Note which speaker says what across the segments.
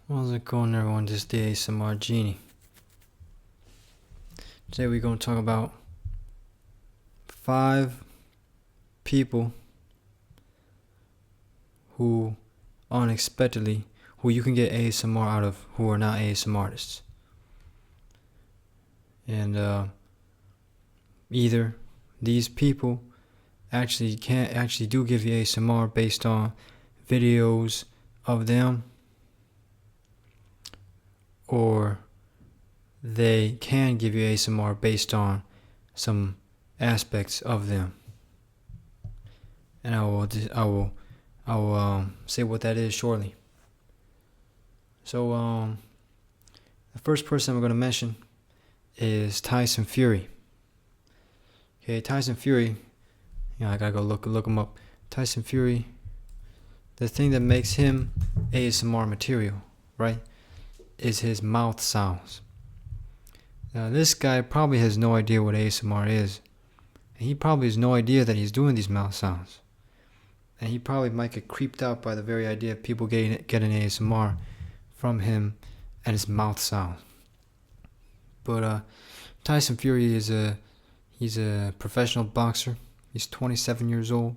Speaker 1: How's it going, everyone? This is the ASMR Genie. Today we're going to talk about 5 people who unexpectedly, who you can get ASMR out of, who are not ASMR artists. And either these people actually do give you ASMR based on videos of them, or they can give you ASMR based on some aspects of them. And I will say what that is shortly. So the first person I'm going to mention is Tyson Fury. Okay, Tyson Fury. I gotta go look him up. Tyson Fury. The thing that makes him ASMR material, right, is his mouth sounds. Now, this guy probably has no idea what ASMR is. And he probably has no idea that he's doing these mouth sounds. And he probably might get creeped out by the very idea of people getting ASMR from him and his mouth sounds. But Tyson Fury he's a professional boxer. He's 27 years old.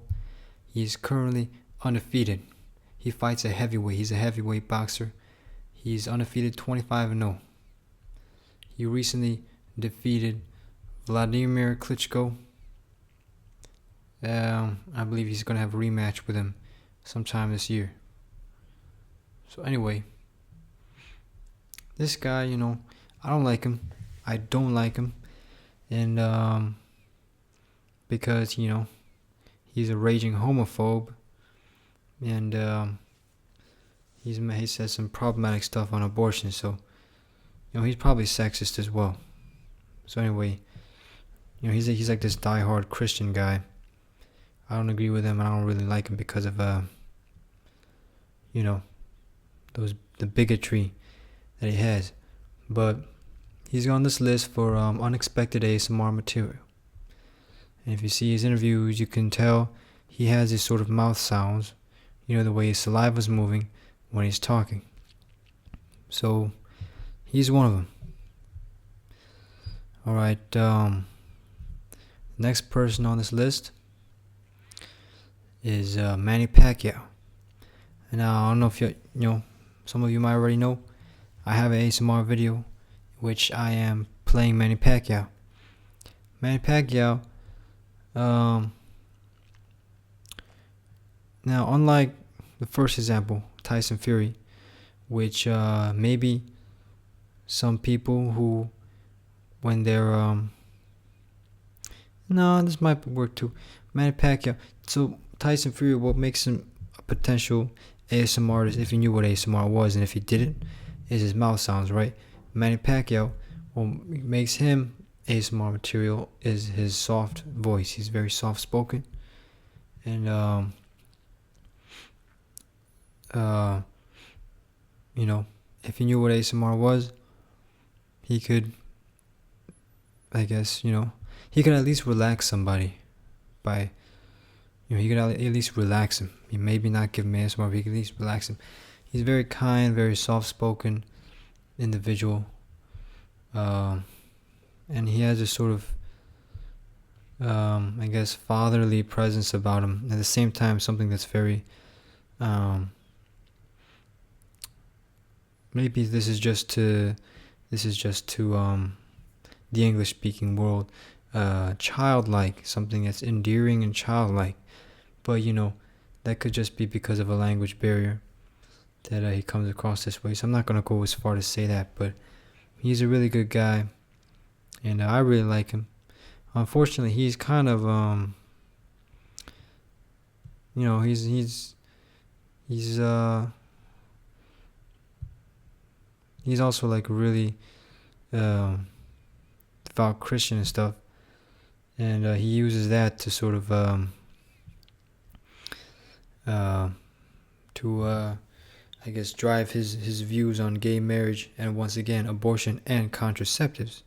Speaker 1: He's currently undefeated. He fights a heavyweight. He's a heavyweight boxer. He's undefeated, 25-0. He recently defeated Vladimir Klitschko. I believe he's going to have a rematch with him sometime this year. So anyway, this guy, I don't like him. I don't like him. And because, he's a raging homophobe. And he says some problematic stuff on abortion. So, he's probably sexist as well. So anyway, he's like this diehard Christian guy. I don't agree with him. I don't really like him because of the bigotry that he has. But he's on this list for unexpected ASMR material. And if you see his interviews, you can tell he has this sort of mouth sounds. The way his saliva is moving when he's talking. So he's one of them. Alright, next person on this list is Manny Pacquiao. And I don't know if some of you might already know, I have an ASMR video which I am playing Manny Pacquiao. Manny Pacquiao, now unlike the first example, Tyson Fury, which maybe some people who, when they're this might work too. Manny Pacquiao. So Tyson Fury, what makes him a potential ASMR artist, if he knew what ASMR was, and if he didn't, is his mouth sounds, right? Manny Pacquiao, what makes him ASMR material is his soft voice. He's very soft spoken, and if he knew what ASMR was, he could, I guess, he could at least relax somebody by, he could at least relax him. He maybe not give him ASMR, but he could at least relax him. He's very kind, very soft-spoken individual, and he has a sort of, I guess, fatherly presence about him. At the same time, something that's very, maybe this is just to the English-speaking world, childlike, something that's endearing and childlike. But that could just be because of a language barrier that he comes across this way. So I'm not gonna go as far to say that, but he's a really good guy, and I really like him. Unfortunately, he's kind of he's also like really devout Christian and stuff, and he uses that to sort of I guess drive his views on gay marriage and, once again, abortion and contraceptives.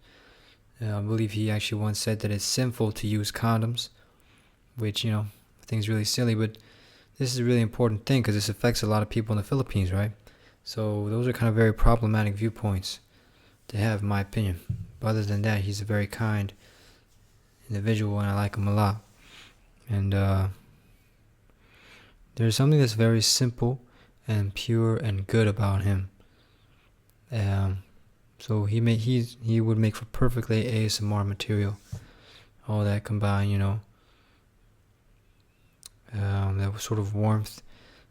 Speaker 1: I believe he actually once said that it's sinful to use condoms, which I think is really silly, but this is a really important thing because this affects a lot of people in the Philippines, right? So those are kind of very problematic viewpoints to have, in my opinion. But other than that, he's a very kind individual, and I like him a lot. And there's something that's very simple and pure and good about him. So he would make for perfectly ASMR material. All that combined, that sort of warmth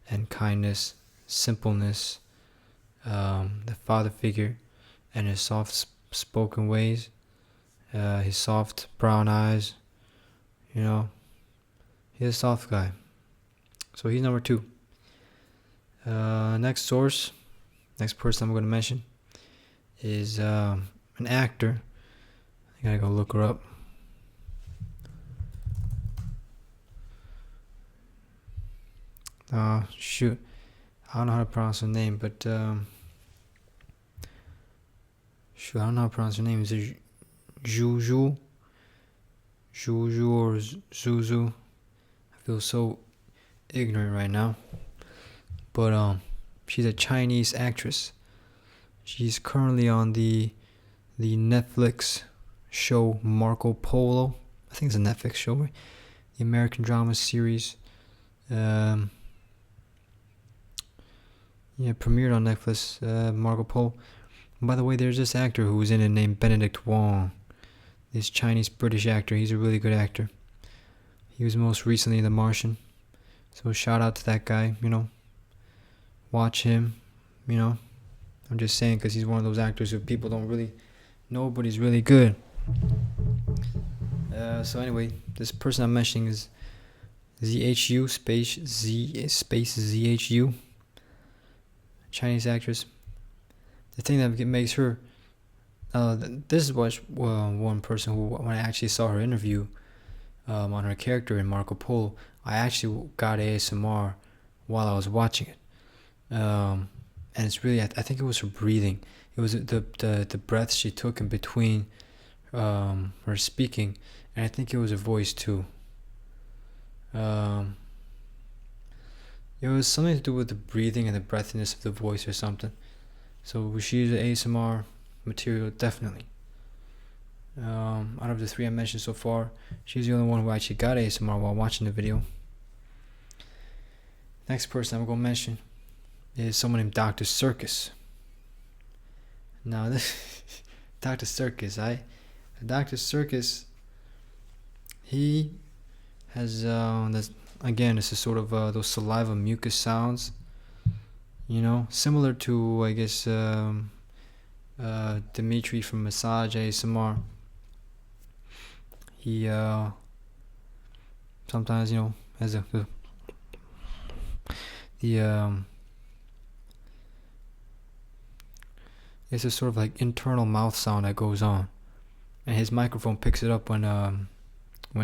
Speaker 1: and kindness, simpleness, the father figure, and his soft spoken ways, his soft brown eyes. He's a soft guy. So he's number 2. Next person I'm going to mention is an actor. I gotta go look her up. Shoot, I don't know how to pronounce her name, but I don't know how to pronounce her name. Is it Zhu Zhu? Zhu Zhu or Zhu Zhu? I feel so ignorant right now. But she's a Chinese actress. She's currently on the Netflix show Marco Polo. I think it's a Netflix show, right? The American drama series. Premiered on Netflix, Marco Polo. And by the way, there's this actor who was in it named Benedict Wong. This Chinese-British actor. He's a really good actor. He was most recently in The Martian. So shout out to that guy, Watch him, I'm just saying, because he's one of those actors who people don't really know, but he's really good. So anyway, this person I'm mentioning is ZHU space ZHU. Chinese actress. The thing that makes her this is what one person who, when I actually saw her interview on her character in Marco Polo, I actually got ASMR while I was watching it, and it's really, I think it was her breathing. It was the breath she took in between her speaking, and I think it was her voice too. It was something to do with the breathing and the breathiness of the voice or something. So she's ASMR material, definitely. Out of the 3 I mentioned so far, she's the only one who actually got ASMR while watching the video. Next person I'm going to mention is someone named Dr. Sircus. Now, this Dr. Sircus, Dr. Sircus, he has this is sort of those saliva mucus sounds, similar to, I guess, Dimitri from Massage ASMR. He sometimes, has it's a sort of like internal mouth sound that goes on, and his microphone picks it up when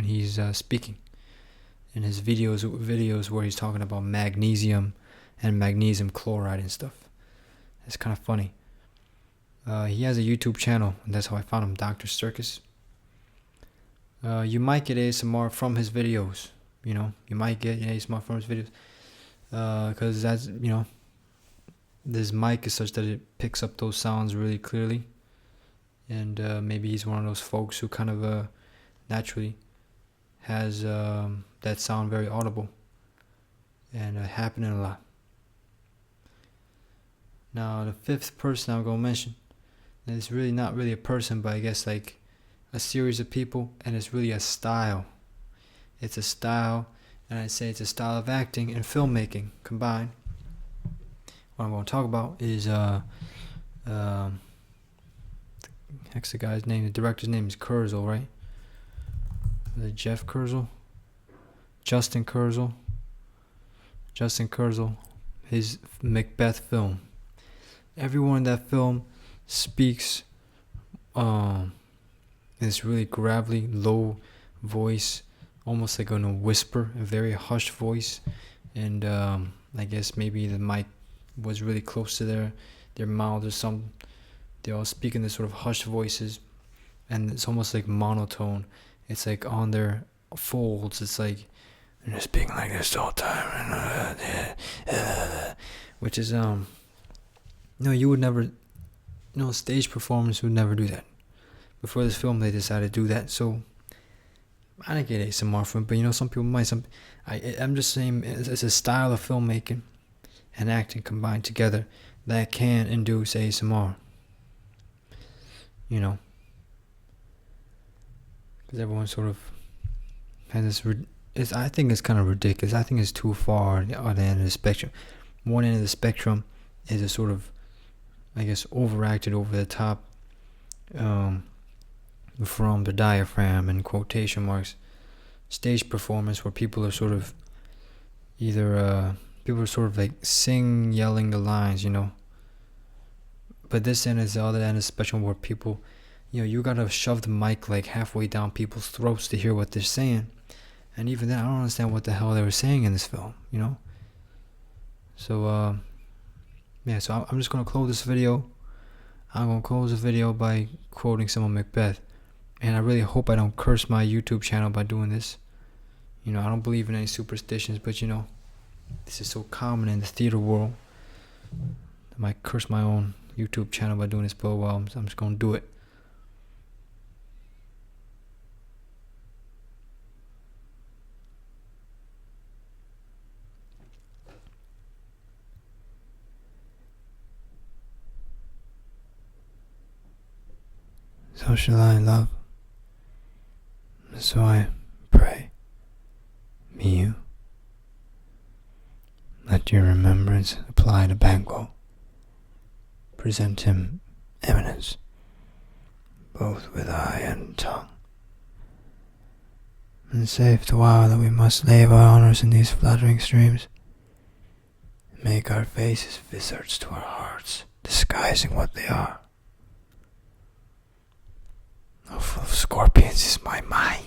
Speaker 1: he's speaking. In his videos where he's talking about magnesium and magnesium chloride and stuff. It's kind of funny. He has a YouTube channel, and that's how I found him, Dr. Sircus. You might get ASMR from his videos. You might get ASMR from his videos. Because that's, this mic is such that it picks up those sounds really clearly. And maybe he's one of those folks who kind of naturally has that sound very audible and happening a lot. Now, the 5th person I'm going to mention, and it's really not really a person, but I guess like a series of people, and it's really a style. It's a style, and I'd say it's a style of acting and filmmaking combined. What I'm going to talk about is heck's the guy's name? The director's name is Kurzel, right? Is it Jeff Kurzel? Justin Kurzel. His Macbeth film. Everyone in that film speaks in this really gravelly, low voice, almost like on a whisper, a very hushed voice. And I guess maybe the mic was really close to their mouths or something. They all speak in this sort of hushed voices, and it's almost like monotone. It's like on their folds. It's like they're speaking like this all the time, which is No, you would never. No, stage performers would never do that. Before this film, they decided to do that. So I didn't get ASMR from it, but some people might. I'm just saying it's a style of filmmaking and acting combined together that can induce ASMR. Because everyone sort of has this. I think it's kind of ridiculous. I think it's too far on the other end of the spectrum. One end of the spectrum is a sort of, I guess, overacted, over the top, from the diaphragm and quotation marks stage performance, where people are sort of either people are sort of like yelling the lines, but this end is the other end of the spectrum, where people, you gotta shove the mic like halfway down people's throats to hear what they're saying, and even then I don't understand what the hell they were saying in this film. So so I'm just gonna close this video. I'm gonna close the video by quoting some of Macbeth. And I really hope I don't curse my YouTube channel by doing this. I don't believe in any superstitions, but this is so common in the theater world. I might curse my own YouTube channel by doing this, but I'm just gonna do it. So shall I love, so I pray, be you. Let your remembrance apply to Banquo. Present him eminence, both with eye and tongue. And safe the while that we must lave our honours in these flattering streams, and make our faces visards to our hearts, disguising what they are. Oh, full of scorpions is my mind.